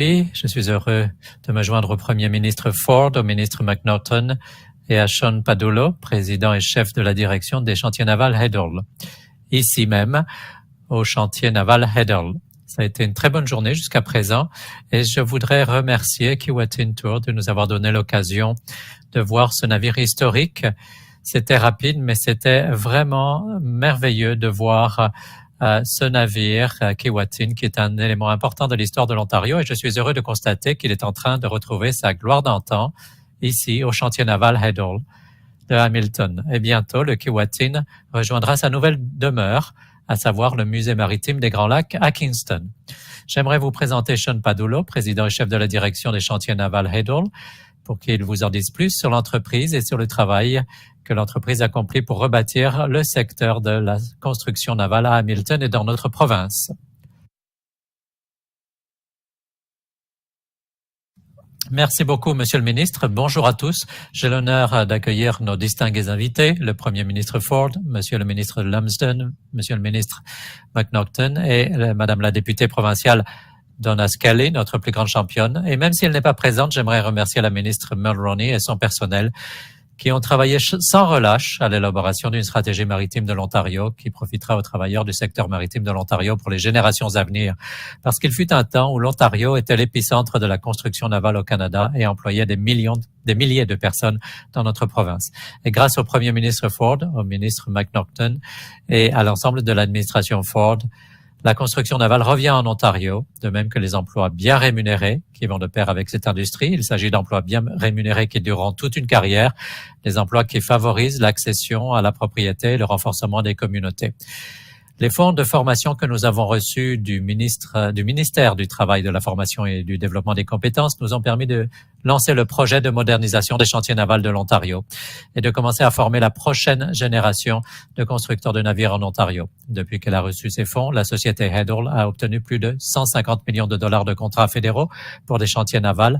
Je suis heureux de me joindre au Premier ministre Ford, au ministre McNaughton et à Sean Padulo, président et chef de la direction des chantiers navals Heddle, ici même au chantier naval Heddle. Ça a été une très bonne journée jusqu'à présent et je voudrais remercier Keewatin Tour de nous avoir donné l'occasion de voir ce navire historique. C'était rapide, mais c'était vraiment merveilleux de voir ce navire, Keewatin, qui est un élément important de l'histoire de l'Ontario, et je suis heureux de constater qu'il est en train de retrouver sa gloire d'antan ici au chantier naval Heddle de Hamilton. Et bientôt, le Keewatin rejoindra sa nouvelle demeure, à savoir le musée maritime des Grands Lacs à Kingston. J'aimerais vous présenter Sean Padulo, président et chef de la direction des chantiers navals Heddle, pour qu'il vous en dise plus sur l'entreprise et sur le travail que l'entreprise accomplit pour rebâtir le secteur de la construction navale à Hamilton et dans notre province. Merci beaucoup, Monsieur le Ministre. Bonjour à tous. J'ai l'honneur d'accueillir nos distingués invités, le Premier ministre Ford, Monsieur le ministre Lumsden, Monsieur le ministre McNaughton et Madame la députée provinciale Donna Scully, notre plus grande championne. Et même si elle n'est pas présente, j'aimerais remercier la ministre Mulroney et son personnel qui ont travaillé sans relâche à l'élaboration d'une stratégie maritime de l'Ontario qui profitera aux travailleurs du secteur maritime de l'Ontario pour les générations à venir. Parce qu'il fut un temps où l'Ontario était l'épicentre de la construction navale au Canada et employait des milliers de personnes dans notre province. Et grâce au Premier ministre Ford, au ministre McNaughton et à l'ensemble de l'administration Ford, la construction navale revient en Ontario, de même que les emplois bien rémunérés qui vont de pair avec cette industrie. Il s'agit d'emplois bien rémunérés qui dureront toute une carrière, des emplois qui favorisent l'accession à la propriété et le renforcement des communautés. Les fonds de formation que nous avons reçus du ministère du Travail, de la Formation et du Développement des compétences nous ont permis de lancer le projet de modernisation des chantiers navals de l'Ontario et de commencer à former la prochaine génération de constructeurs de navires en Ontario. Depuis qu'elle a reçu ces fonds, la société Heddle a obtenu plus de 150 millions de dollars de contrats fédéraux pour des chantiers navals.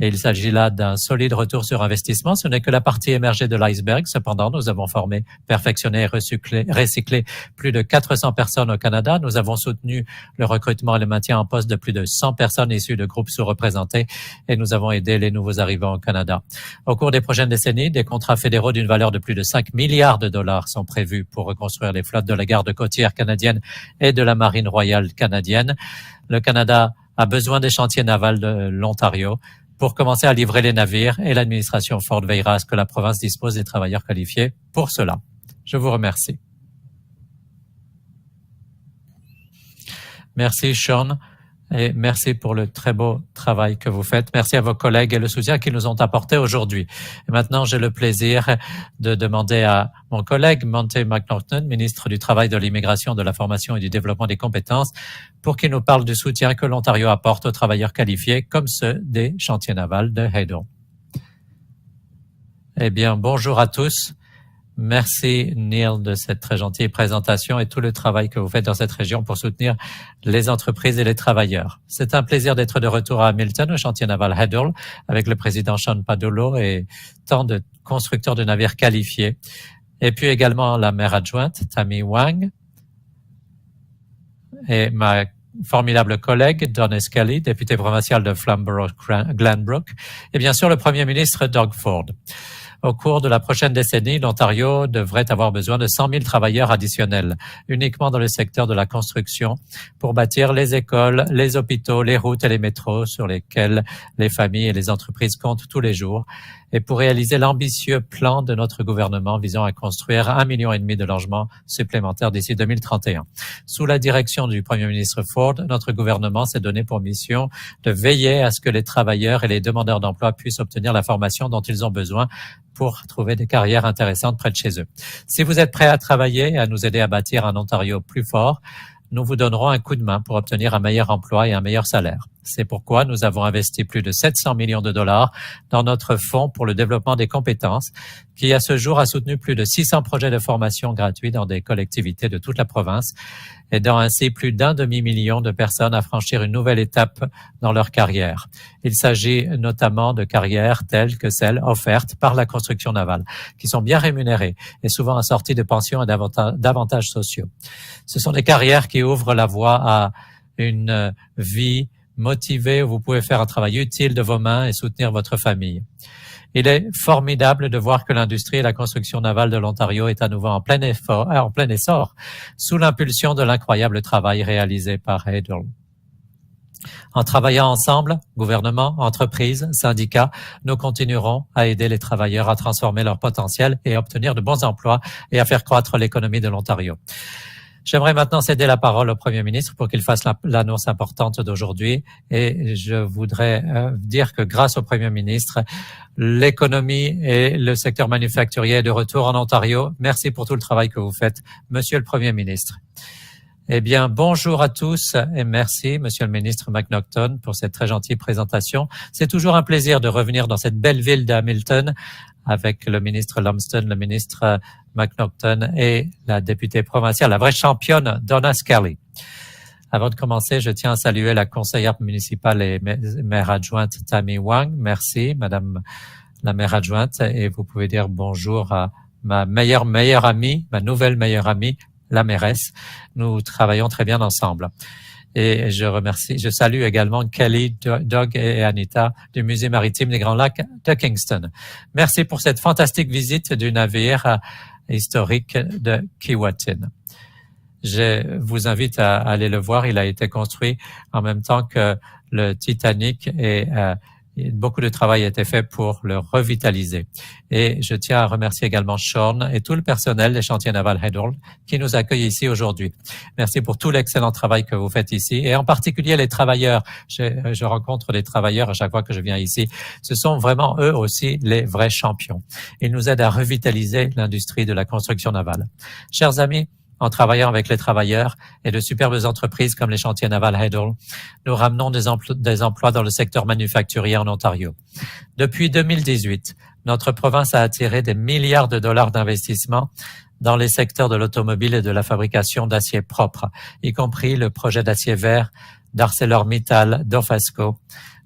Et il s'agit là d'un solide retour sur investissement. Ce n'est que la partie émergée de l'iceberg. Cependant, nous avons formé, perfectionné et recyclé plus de 400 personnes au Canada. Nous avons soutenu le recrutement et le maintien en poste de plus de 100 personnes issues de groupes sous-représentés et nous avons aidé les nouveaux arrivants au Canada. Au cours des prochaines décennies, des contrats fédéraux d'une valeur de plus de 5 milliards de dollars sont prévus pour reconstruire les flottes de la garde côtière canadienne et de la marine royale canadienne. Le Canada a besoin des chantiers navals de l'Ontario pour commencer à livrer les navires et l'administration Ford veillera à ce que la province dispose des travailleurs qualifiés pour cela. Je vous remercie. Merci Sean et merci pour le très beau travail que vous faites. Merci à vos collègues et le soutien qu'ils nous ont apporté aujourd'hui. Et maintenant, j'ai le plaisir de demander à mon collègue Monte McNaughton, ministre du Travail, de l'Immigration, de la Formation et du Développement des compétences, pour qu'il nous parle du soutien que l'Ontario apporte aux travailleurs qualifiés comme ceux des chantiers navals de Heddle. Eh bien, bonjour à tous. Merci Neil de cette très gentille présentation et tout le travail que vous faites dans cette région pour soutenir les entreprises et les travailleurs. C'est un plaisir d'être de retour à Hamilton, au chantier naval Heddle, avec le président Sean Padulo et tant de constructeurs de navires qualifiés. Et puis également la maire adjointe, Tammy Wang, et ma formidable collègue, Donna Scully, députée provinciale de Flamborough-Glanbrook, et bien sûr le premier ministre Doug Ford. Au cours de la prochaine décennie, l'Ontario devrait avoir besoin de 100 000 travailleurs additionnels, uniquement dans le secteur de la construction, pour bâtir les écoles, les hôpitaux, les routes et les métros sur lesquels les familles et les entreprises comptent tous les jours, et pour réaliser l'ambitieux plan de notre gouvernement visant à construire 1,5 million de logements supplémentaires d'ici 2031. Sous la direction du Premier ministre Ford, notre gouvernement s'est donné pour mission de veiller à ce que les travailleurs et les demandeurs d'emploi puissent obtenir la formation dont ils ont besoin pour trouver des carrières intéressantes près de chez eux. Si vous êtes prêts à travailler et à nous aider à bâtir un Ontario plus fort, nous vous donnerons un coup de main pour obtenir un meilleur emploi et un meilleur salaire. C'est pourquoi nous avons investi plus de 700 millions de dollars dans notre fonds pour le développement des compétences, qui à ce jour a soutenu plus de 600 projets de formation gratuits dans des collectivités de toute la province, aidant ainsi plus d'1 demi-million de personnes à franchir une nouvelle étape dans leur carrière. Il s'agit notamment de carrières telles que celles offertes par la construction navale, qui sont bien rémunérées et souvent assorties de pensions et d'avantages sociaux. Ce sont des carrières qui ouvrent la voie à une vie motivé, où vous pouvez faire un travail utile de vos mains et soutenir votre famille. Il est formidable de voir que l'industrie et la construction navale de l'Ontario est à nouveau en plein essor, sous l'impulsion de l'incroyable travail réalisé par Hadle. En travaillant ensemble, gouvernement, entreprises, syndicats, nous continuerons à aider les travailleurs à transformer leur potentiel et à obtenir de bons emplois et à faire croître l'économie de l'Ontario. J'aimerais maintenant céder la parole au Premier ministre pour qu'il fasse l'annonce importante d'aujourd'hui. Et je voudrais dire que grâce au Premier ministre, l'économie et le secteur manufacturier est de retour en Ontario. Merci pour tout le travail que vous faites, Monsieur le Premier ministre. Eh bien, bonjour à tous et merci, Monsieur le ministre McNaughton, pour cette très gentille présentation. C'est toujours un plaisir de revenir dans cette belle ville d'Hamilton avec le ministre Lumsden, le ministre McNaughton et la députée provinciale, la vraie championne Donna Skelly. Avant de commencer, je tiens à saluer la conseillère municipale et maire adjointe Tammy Wang. Merci, Madame la maire adjointe, et vous pouvez dire bonjour à ma meilleure amie, ma nouvelle meilleure amie, la mairesse. Nous travaillons très bien ensemble. Et je salue également Kelly, Doug et Anita du Musée maritime des Grands Lacs de Kingston. Merci pour cette fantastique visite du navire historique de Keewatin. Je vous invite à aller le voir. Il a été construit en même temps que le Titanic et beaucoup de travail a été fait pour le revitaliser. Et je tiens à remercier également Sean et tout le personnel des chantiers navals Hadle qui nous accueille ici aujourd'hui. Merci pour tout l'excellent travail que vous faites ici et en particulier les travailleurs. Je rencontre des travailleurs à chaque fois que je viens ici. Ce sont vraiment eux aussi les vrais champions. Ils nous aident à revitaliser l'industrie de la construction navale. Chers amis, en travaillant avec les travailleurs et de superbes entreprises comme les chantiers navals Hadle, nous ramenons des emplois dans le secteur manufacturier en Ontario. Depuis 2018, notre province a attiré des milliards de dollars d'investissement dans les secteurs de l'automobile et de la fabrication d'acier propre, y compris le projet d'acier vert d'ArcelorMittal Dofasco,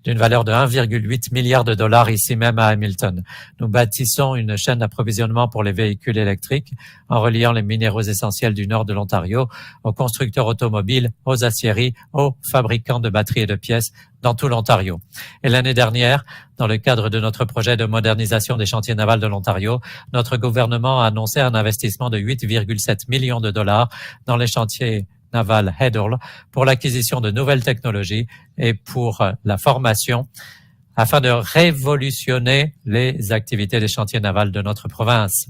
d'une valeur de 1,8 milliard de dollars ici même à Hamilton. Nous bâtissons une chaîne d'approvisionnement pour les véhicules électriques en reliant les minéraux essentiels du nord de l'Ontario aux constructeurs automobiles, aux aciéries, aux fabricants de batteries et de pièces dans tout l'Ontario. Et l'année dernière, dans le cadre de notre projet de modernisation des chantiers navals de l'Ontario, notre gouvernement a annoncé un investissement de 8,7 millions de dollars dans les chantiers naval Hadle pour l'acquisition de nouvelles technologies et pour la formation afin de révolutionner les activités des chantiers navals de notre province.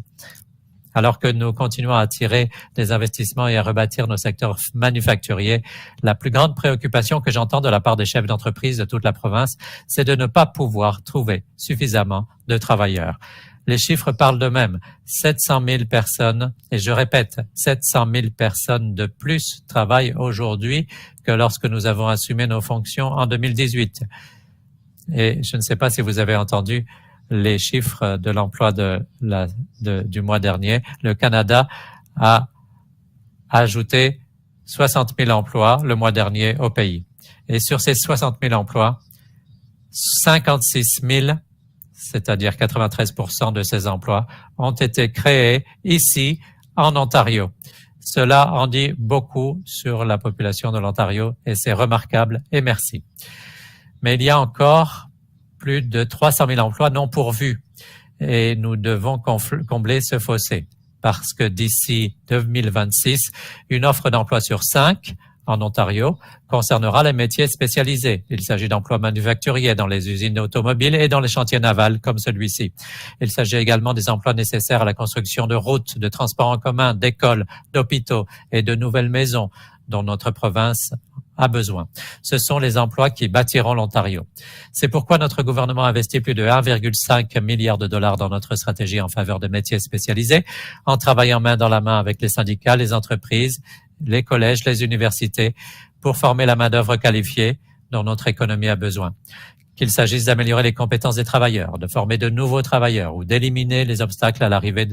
Alors que nous continuons à attirer des investissements et à rebâtir nos secteurs manufacturiers, la plus grande préoccupation que j'entends de la part des chefs d'entreprise de toute la province, c'est de ne pas pouvoir trouver suffisamment de travailleurs. Les chiffres parlent d'eux-mêmes. 700 000 personnes, et je répète, 700 000 personnes de plus travaillent aujourd'hui que lorsque nous avons assumé nos fonctions en 2018. Et je ne sais pas si vous avez entendu les chiffres de l'emploi du mois dernier. Le Canada a ajouté 60 000 emplois le mois dernier au pays. Et sur ces 60 000 emplois, 56 000 c'est-à-dire 93% de ces emplois, ont été créés ici, en Ontario. Cela en dit beaucoup sur la population de l'Ontario et c'est remarquable et merci. Mais il y a encore plus de 300 000 emplois non pourvus et nous devons combler ce fossé parce que d'ici 2026, une offre d'emploi sur 5 en Ontario concernera les métiers spécialisés. Il s'agit d'emplois manufacturiers dans les usines automobiles et dans les chantiers navals comme celui-ci. Il s'agit également des emplois nécessaires à la construction de routes, de transports en commun, d'écoles, d'hôpitaux et de nouvelles maisons dont notre province a besoin. Ce sont les emplois qui bâtiront l'Ontario. C'est pourquoi notre gouvernement investit plus de 1,5 milliard de dollars dans notre stratégie en faveur de métiers spécialisés, en travaillant main dans la main avec les syndicats, les entreprises, les collèges, les universités, pour former la main-d'œuvre qualifiée dont notre économie a besoin. Qu'il s'agisse d'améliorer les compétences des travailleurs, de former de nouveaux travailleurs ou d'éliminer les obstacles à l'arrivée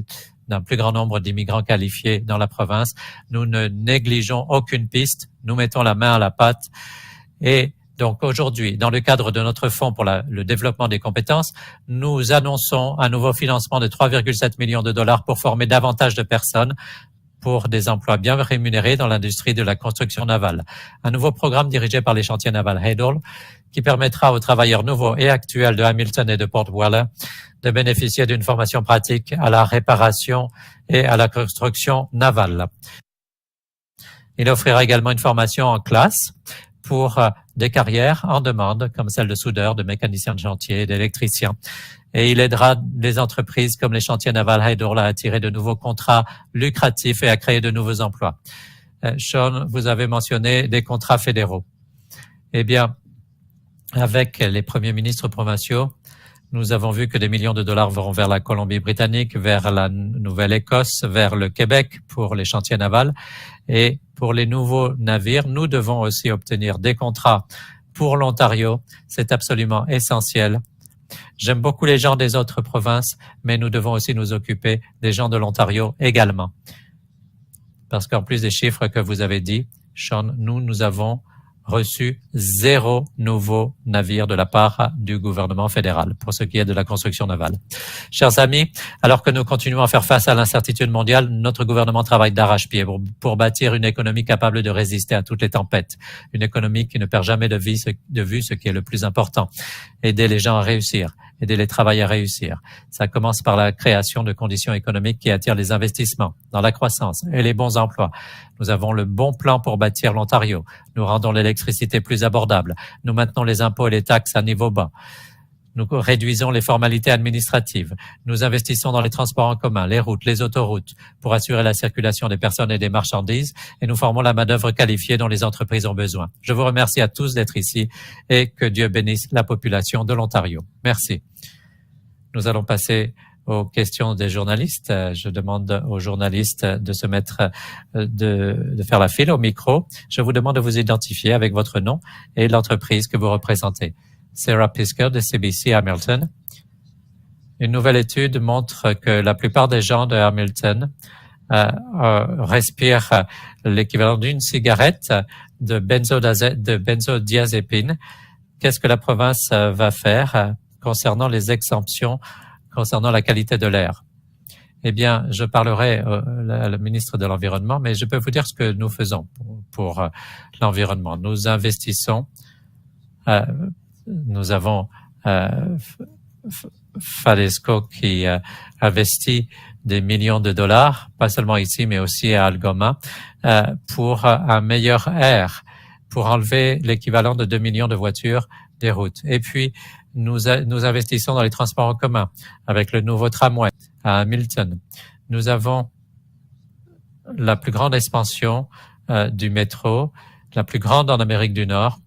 d'un plus grand nombre d'immigrants qualifiés dans la province, nous ne négligeons aucune piste, nous mettons la main à la pâte. Et donc aujourd'hui, dans le cadre de notre fonds pour le développement des compétences, nous annonçons un nouveau financement de 3,7 millions de dollars pour former davantage de personnes pour des emplois bien rémunérés dans l'industrie de la construction navale. Un nouveau programme dirigé par les chantiers navals Hadle qui permettra aux travailleurs nouveaux et actuels de Hamilton et de Port Weller de bénéficier d'une formation pratique à la réparation et à la construction navale. Il offrira également une formation en classe pour des carrières en demande, comme celle de soudeur, de mécanicien de chantier, d'électricien. Et il aidera les entreprises comme les chantiers navals Hadle à attirer de nouveaux contrats lucratifs et à créer de nouveaux emplois. Sean, vous avez mentionné des contrats fédéraux. Eh bien, avec les premiers ministres provinciaux, nous avons vu que des millions de dollars vont vers la Colombie-Britannique, vers la Nouvelle-Écosse, vers le Québec pour les chantiers navals. Et pour les nouveaux navires, nous devons aussi obtenir des contrats pour l'Ontario. C'est absolument essentiel. J'aime beaucoup les gens des autres provinces, mais nous devons aussi nous occuper des gens de l'Ontario également. Parce qu'en plus des chiffres que vous avez dit, Sean, nous avons reçu 0 nouveau navire de la part du gouvernement fédéral pour ce qui est de la construction navale. Chers amis, alors que nous continuons à faire face à l'incertitude mondiale, notre gouvernement travaille d'arrache-pied pour bâtir une économie capable de résister à toutes les tempêtes, une économie qui ne perd jamais de vue ce qui est le plus important, aider les gens à réussir, aider les travailleurs à réussir. Ça commence par la création de conditions économiques qui attirent les investissements dans la croissance et les bons emplois. Nous avons le bon plan pour bâtir l'Ontario. Nous rendons l'électricité plus abordable. Nous maintenons les impôts et les taxes à niveau bas. Nous réduisons les formalités administratives. Nous investissons dans les transports en commun, les routes, les autoroutes pour assurer la circulation des personnes et des marchandises et nous formons la main-d'œuvre qualifiée dont les entreprises ont besoin. Je vous remercie à tous d'être ici et que Dieu bénisse la population de l'Ontario. Merci. Nous allons passer aux questions des journalistes. Je demande aux journalistes de se mettre, de faire la file au micro. Je vous demande de vous identifier avec votre nom et l'entreprise que vous représentez. Sarah Pisker de CBC Hamilton. Une nouvelle étude montre que la plupart des gens de Hamilton respirent l'équivalent d'une cigarette de benzodiazépine. Qu'est-ce que la province va faire concernant les exemptions concernant la qualité de l'air? Eh bien, je parlerai le ministre de l'Environnement, mais je peux vous dire ce que nous faisons pour l'environnement. Nous investissons, nous avons Fadesco qui investit des millions de dollars, pas seulement ici, mais aussi à Algoma, pour un meilleur air, pour enlever l'équivalent de 2 millions de voitures des routes. Et puis, nous investissons dans les transports en commun avec le nouveau tramway à Hamilton. Nous avons la plus grande expansion du métro, la plus grande en Amérique du Nord.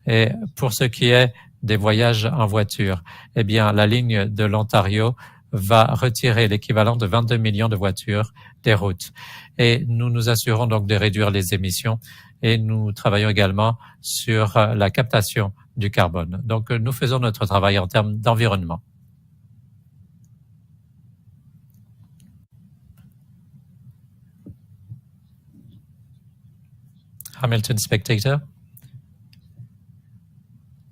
Et pour ce qui est des voyages en voiture, eh bien, la ligne de l'Ontario va retirer l'équivalent de 22 millions de voitures des routes. Et nous nous assurons donc de réduire les émissions et nous travaillons également sur la captation du carbone. Donc, nous faisons notre travail en termes d'environnement. Hamilton Spectator.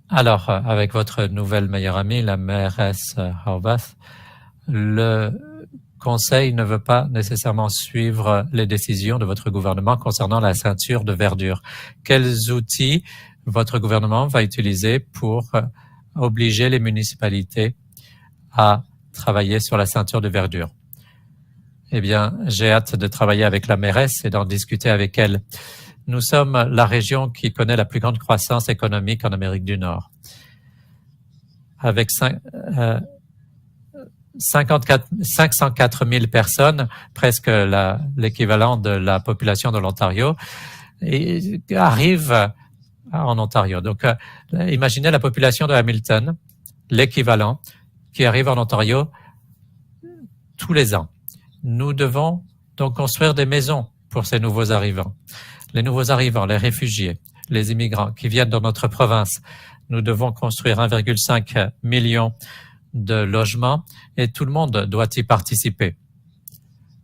Alors, avec votre nouvelle meilleure amie, la mairesse Horvath, le Conseil ne veut pas nécessairement suivre les décisions de votre gouvernement concernant la ceinture de verdure. Quels outils votre gouvernement va utiliser pour obliger les municipalités à travailler sur la ceinture de verdure? Eh bien, j'ai hâte de travailler avec la mairesse et d'en discuter avec elle. Nous sommes la région qui connaît la plus grande croissance économique en Amérique du Nord. Avec 504 000 personnes, presque l'équivalent de la population de l'Ontario, arrivent en Ontario. Donc, imaginez la population de Hamilton, l'équivalent, qui arrive en Ontario tous les ans. Nous devons donc construire des maisons pour ces nouveaux arrivants. Les nouveaux arrivants, les réfugiés, les immigrants qui viennent dans notre province. Nous devons construire 1,5 million de logements et tout le monde doit y participer.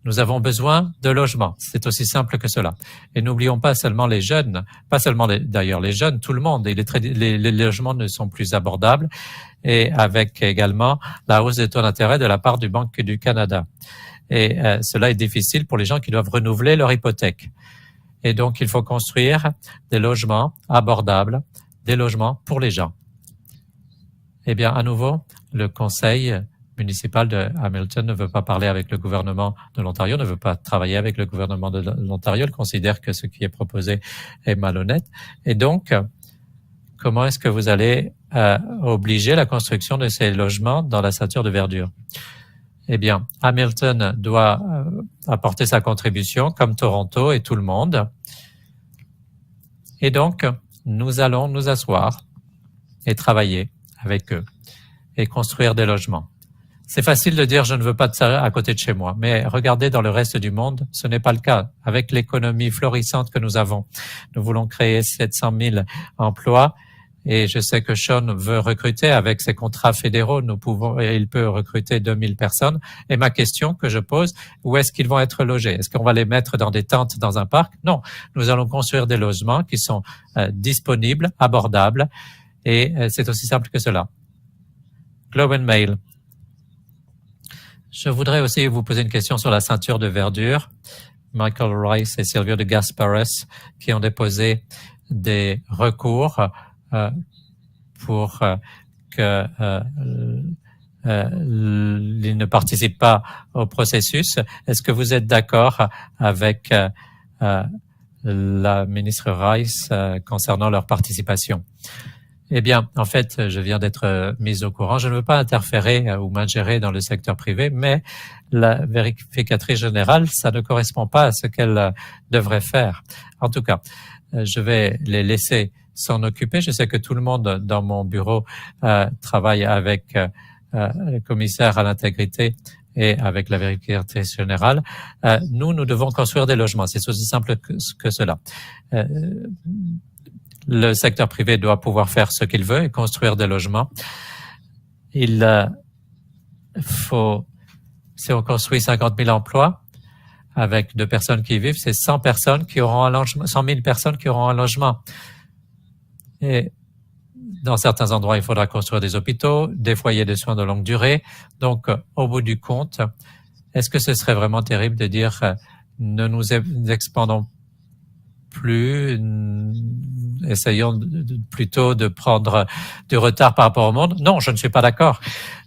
Nous avons besoin de logements. C'est aussi simple que cela. Et n'oublions pas seulement les jeunes, pas seulement d'ailleurs les jeunes, tout le monde. Et les logements ne sont plus abordables. Et avec également la hausse des taux d'intérêt de la part du Banque du Canada. Et cela est difficile pour les gens qui doivent renouveler leur hypothèque. Et donc, il faut construire des logements abordables, des logements pour les gens. Eh bien, à nouveau, le conseil municipal de Hamilton ne veut pas parler avec le gouvernement de l'Ontario, ne veut pas travailler avec le gouvernement de l'Ontario. Il considère que ce qui est proposé est malhonnête. Et donc, comment est-ce que vous allez obliger la construction de ces logements dans la ceinture de verdure? Eh bien, Hamilton doit apporter sa contribution, comme Toronto et tout le monde. Et donc, nous allons nous asseoir et travailler avec eux et construire des logements. C'est facile de dire « je ne veux pas de ça à côté de chez moi », mais regardez dans le reste du monde, ce n'est pas le cas. Avec l'économie florissante que nous avons, nous voulons créer 700 000 emplois et je sais que Sean veut recruter avec ses contrats fédéraux, il peut recruter 2000 personnes. Et ma question que je pose, où est-ce qu'ils vont être logés? Est-ce qu'on va les mettre dans des tentes dans un parc? Non, nous allons construire des logements qui sont disponibles, abordables et c'est aussi simple que cela. Globe and Mail. Je voudrais aussi vous poser une question sur la ceinture de verdure. Michael Rice et Silvio de Gasparis qui ont déposé des recours pour qu'ils ne participent pas au processus. Est-ce que vous êtes d'accord avec la ministre Rice concernant leur participation? Eh bien, en fait, je viens d'être mise au courant. Je ne veux pas interférer ou m'ingérer dans le secteur privé, mais la vérificatrice générale, ça ne correspond pas à ce qu'elle devrait faire. En tout cas, je vais les laisser s'en occuper. Je sais que tout le monde dans mon bureau travaille avec le commissaire à l'intégrité et avec la vérificatrice générale. Nous devons construire des logements. C'est aussi simple que cela. Le secteur privé doit pouvoir faire ce qu'il veut et construire des logements. Si on construit 50 000 emplois avec 2 personnes qui y vivent, c'est 100 personnes qui auront un logement, 100 000 personnes qui auront un logement. Et dans certains endroits, il faudra construire des hôpitaux, des foyers de soins de longue durée. Donc, au bout du compte, est-ce que ce serait vraiment terrible de dire ne nous expandons plus, essayons plutôt de prendre du retard par rapport au monde? Non, je ne suis pas d'accord.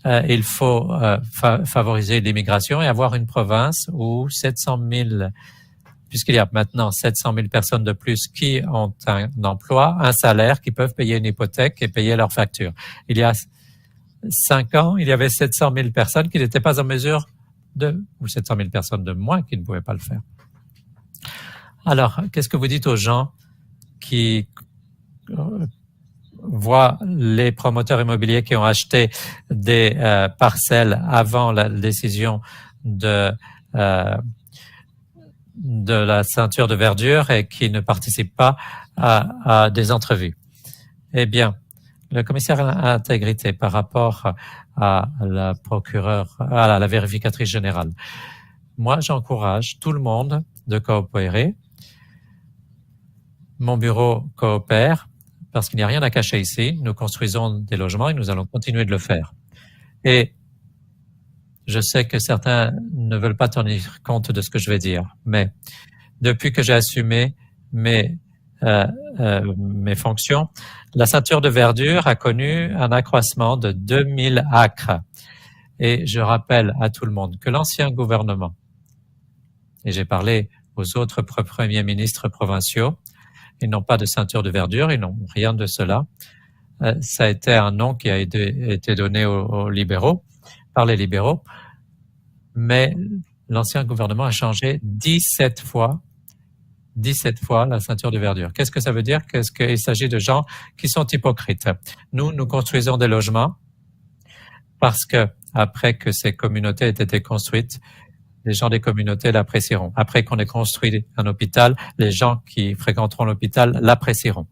Il faut favoriser l'immigration et avoir une province où 700 000, puisqu'il y a maintenant 700 000 personnes de plus qui ont un emploi, un salaire, qui peuvent payer une hypothèque et payer leurs factures. Il y a 5 ans, il y avait 700 000 personnes qui n'étaient pas en mesure ou 700 000 personnes de moins qui ne pouvaient pas le faire. Alors, qu'est-ce que vous dites aux gens qui voient les promoteurs immobiliers qui ont acheté des parcelles avant la décision de la ceinture de verdure et qui ne participent pas à des entrevues? Eh bien, le commissaire à l'intégrité par rapport à la procureure, à la vérificatrice générale, moi, j'encourage tout le monde de coopérer. Mon bureau coopère parce qu'il n'y a rien à cacher ici. Nous construisons des logements et nous allons continuer de le faire. Et je sais que certains ne veulent pas tenir compte de ce que je vais dire, mais depuis que j'ai assumé mes fonctions, la ceinture de verdure a connu un accroissement de 2000 acres. Et je rappelle à tout le monde que l'ancien gouvernement, et j'ai parlé aux autres premiers ministres provinciaux, ils n'ont pas de ceinture de verdure, ils n'ont rien de cela. Ça a été un nom qui a été donné aux libéraux, par les libéraux, mais l'ancien gouvernement a changé 17 fois la ceinture de verdure. Qu'est-ce que ça veut dire? Qu'est-ce qu'il s'agit de gens qui sont hypocrites? Nous construisons des logements parce que après que ces communautés aient été construites, les gens des communautés l'apprécieront. Après qu'on ait construit un hôpital, les gens qui fréquenteront l'hôpital l'apprécieront.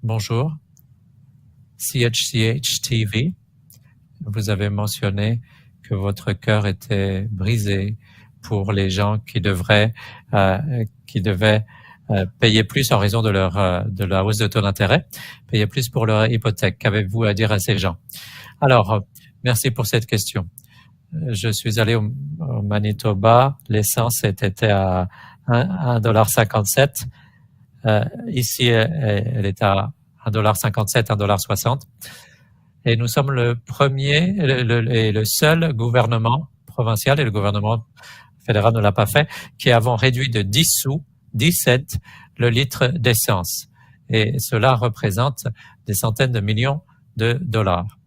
Bonjour. CHCH TV. Vous avez mentionné que votre cœur était brisé pour les gens qui devaient payer plus en raison de la hausse de taux d'intérêt, payer plus pour leur hypothèque. Qu'avez-vous à dire à ces gens? Alors, merci pour cette question. je suis allé au Manitoba, l'essence était à 1,57 $. Ici, elle est à 1,57 $, 1,60 $. Et nous sommes le premier et le seul gouvernement provincial, et le gouvernement fédéral ne l'a pas fait, qui avons réduit de 10 sous, 10 cents, le litre d'essence. Et cela représente des centaines de millions de dollars.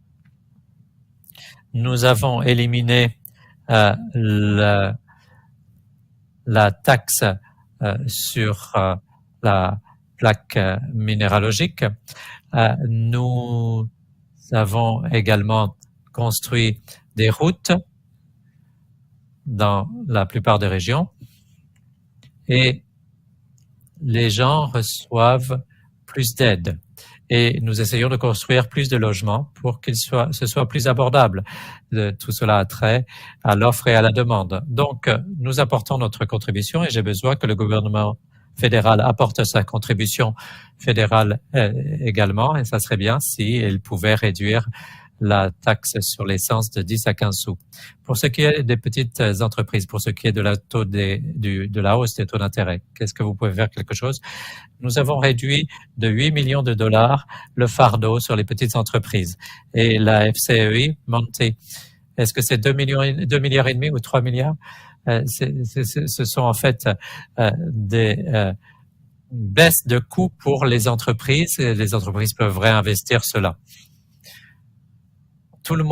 Nous avons éliminé la taxe sur la plaque minéralogique. Nous avons également construit des routes dans la plupart des régions et les gens reçoivent plus d'aide. Et nous essayons de construire plus de logements pour ce soit plus abordable. Tout cela a trait à l'offre et à la demande. Donc, nous apportons notre contribution et j'ai besoin que le gouvernement fédéral apporte sa contribution fédérale également. Et ça serait bien s'il pouvait réduire la taxe sur l'essence de 10 à 15 sous. Pour ce qui est des petites entreprises, pour ce qui est de la hausse des taux d'intérêt, qu'est-ce que vous pouvez faire quelque chose? Nous avons réduit de 8 millions de dollars le fardeau sur les petites entreprises. Et la FCEI, Monty, est-ce que c'est 2 milliards et demi ou 3 milliards? Ce sont en fait des baisses de coûts pour les entreprises et les entreprises peuvent réinvestir cela. Tout le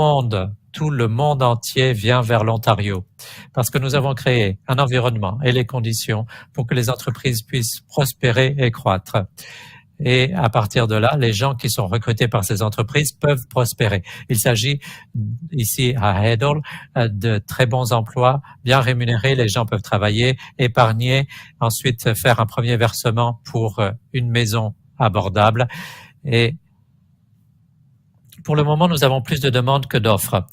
monde entier vient vers l'Ontario parce que nous avons créé un environnement et les conditions pour que les entreprises puissent prospérer et croître. Et à partir de là, les gens qui sont recrutés par ces entreprises peuvent prospérer. Il s'agit ici à Heddle de très bons emplois, bien rémunérés. Les gens peuvent travailler, épargner, ensuite faire un premier versement pour une maison abordable. Et pour le moment, nous avons plus de demandes que d'offres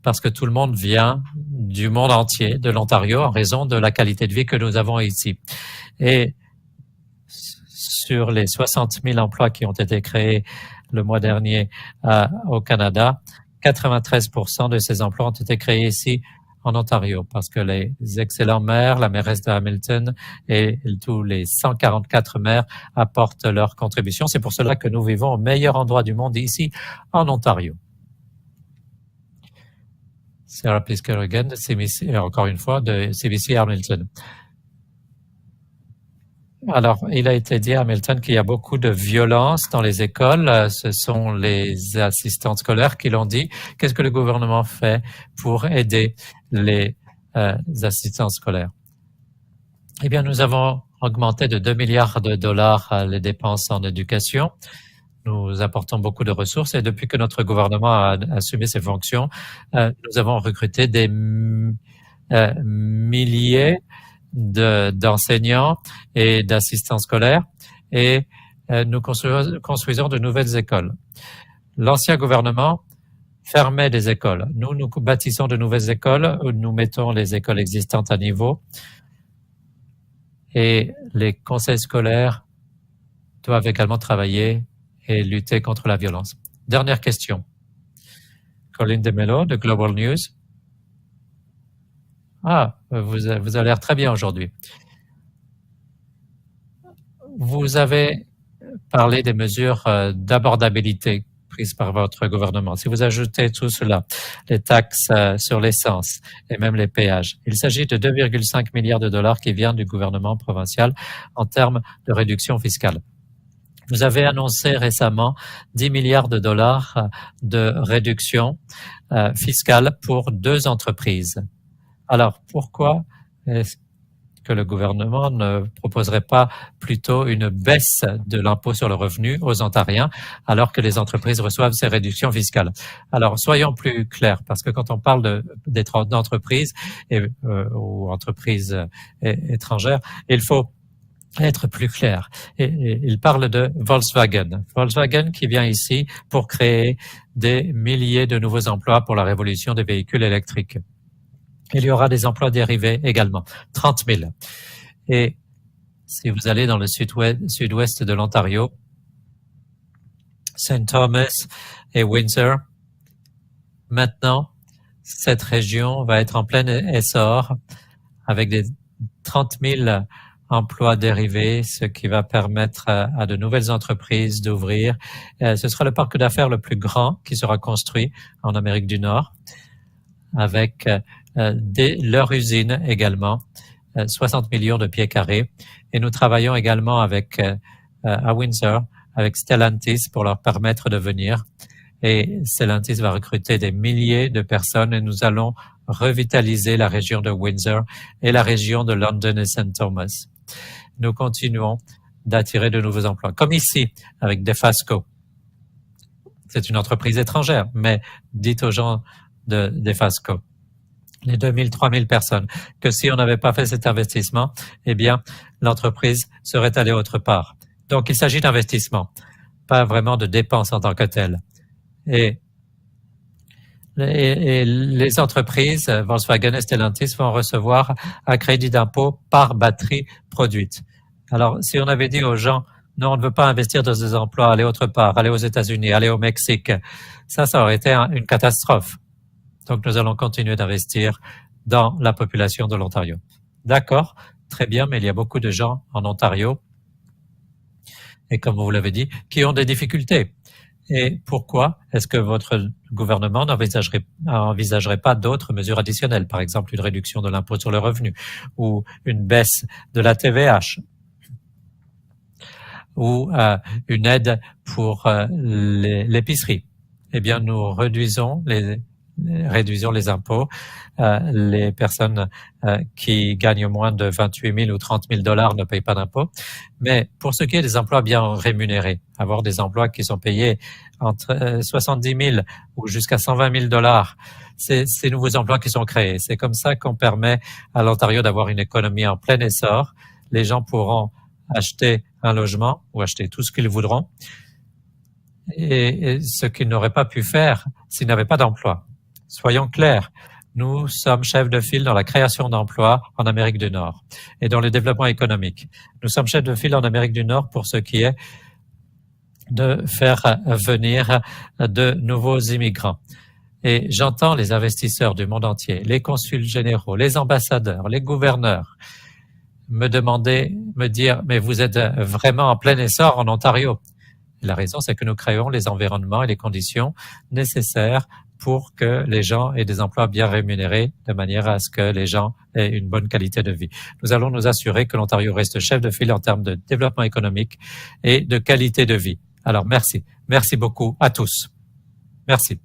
parce que tout le monde vient du monde entier, de l'Ontario, en raison de la qualité de vie que nous avons ici. Et sur les 60 000 emplois qui ont été créés le mois dernier au Canada, 93% de ces emplois ont été créés ici en Ontario parce que les excellents maires, la mairesse de Hamilton et tous les 144 maires apportent leur contribution. C'est pour cela que nous vivons au meilleur endroit du monde ici en Ontario. Sarah Pisker-Egan, encore une fois, de CBC Hamilton. Alors, il a été dit à Hamilton qu'il y a beaucoup de violence dans les écoles. Ce sont les assistantes scolaires qui l'ont dit. Qu'est-ce que le gouvernement fait pour aider les assistants scolaires? Eh bien, nous avons augmenté de 2 milliards de dollars les dépenses en éducation. Nous apportons beaucoup de ressources et depuis que notre gouvernement a assumé ses fonctions, nous avons recruté des milliers d'enseignants et d'assistants scolaires et nous construisons de nouvelles écoles. L'ancien gouvernement fermait des écoles. Nous bâtissons de nouvelles écoles où nous mettons les écoles existantes à niveau et les conseils scolaires doivent également travailler et lutter contre la violence. Dernière question. Colin DeMello de Global News. Vous avez l'air très bien aujourd'hui. Vous avez parlé des mesures d'abordabilité prises par votre gouvernement. Si vous ajoutez tout cela, les taxes sur l'essence et même les péages, il s'agit de 2,5 milliards de dollars qui viennent du gouvernement provincial en termes de réduction fiscale. Vous avez annoncé récemment 10 milliards de dollars de réduction fiscale pour 2 entreprises. Alors, pourquoi est-ce que le gouvernement ne proposerait pas plutôt une baisse de l'impôt sur le revenu aux Ontariens alors que les entreprises reçoivent ces réductions fiscales? Alors, soyons plus clairs, parce que quand on parle d'entreprises ou entreprises étrangères, il faut être plus clair. Et il parle de Volkswagen. Volkswagen qui vient ici pour créer des milliers de nouveaux emplois pour la révolution des véhicules électriques. Il y aura des emplois dérivés également, 30 000. Et si vous allez dans le sud-ouest de l'Ontario, St. Thomas et Windsor, maintenant, Cette région va être en plein essor avec des 30 000 emplois dérivés, ce qui va permettre à de nouvelles entreprises d'ouvrir. Ce sera le parc d'affaires le plus grand qui sera construit en Amérique du Nord, avec leur usine également, 60 millions de pieds carrés. Et nous travaillons également avec à Windsor, avec Stellantis pour leur permettre de venir. Et Stellantis va recruter des milliers de personnes et nous allons revitaliser la région de Windsor et la région de London et St. Thomas. Nous continuons d'attirer de nouveaux emplois, comme ici avec Defasco. C'est une entreprise étrangère, mais dites aux gens de Defasco, les 2000, 3000 personnes, que si on n'avait pas fait cet investissement, eh bien, l'entreprise serait allée autre part. Donc, il s'agit d'investissement, pas vraiment de dépenses en tant que telles. Et les entreprises, Volkswagen et Stellantis, vont recevoir un crédit d'impôt par batterie produite. Alors, si on avait dit aux gens, non, on ne veut pas investir dans des emplois, aller autre part, aller aux États-Unis, aller au Mexique, ça aurait été une catastrophe. Donc, nous allons continuer d'investir dans la population de l'Ontario. D'accord, très bien, mais il y a beaucoup de gens en Ontario, et comme vous l'avez dit, qui ont des difficultés. Et pourquoi est-ce que votre gouvernement n'envisagerait pas d'autres mesures additionnelles, par exemple une réduction de l'impôt sur le revenu ou une baisse de la TVH ou une aide pour l'épicerie? Eh bien, nous réduisons les impôts. Les personnes qui gagnent moins de 28 000 ou 30 000 $ ne payent pas d'impôts. Mais pour ce qui est des emplois bien rémunérés, avoir des emplois qui sont payés entre 70 000 ou jusqu'à 120 000 $, c'est ces nouveaux emplois qui sont créés. C'est comme ça qu'on permet à l'Ontario d'avoir une économie en plein essor. Les gens pourront acheter un logement ou acheter tout ce qu'ils voudront, et ce qu'ils n'auraient pas pu faire s'ils n'avaient pas d'emploi. Soyons clairs, nous sommes chefs de file dans la création d'emplois en Amérique du Nord et dans le développement économique. Nous sommes chefs de file en Amérique du Nord pour ce qui est de faire venir de nouveaux immigrants. Et j'entends les investisseurs du monde entier, les consuls généraux, les ambassadeurs, les gouverneurs me dire, mais vous êtes vraiment en plein essor en Ontario. Et la raison, c'est que nous créons les environnements et les conditions nécessaires pour que les gens aient des emplois bien rémunérés, de manière à ce que les gens aient une bonne qualité de vie. Nous allons nous assurer que l'Ontario reste chef de file en termes de développement économique et de qualité de vie. Alors, merci. Merci beaucoup à tous. Merci.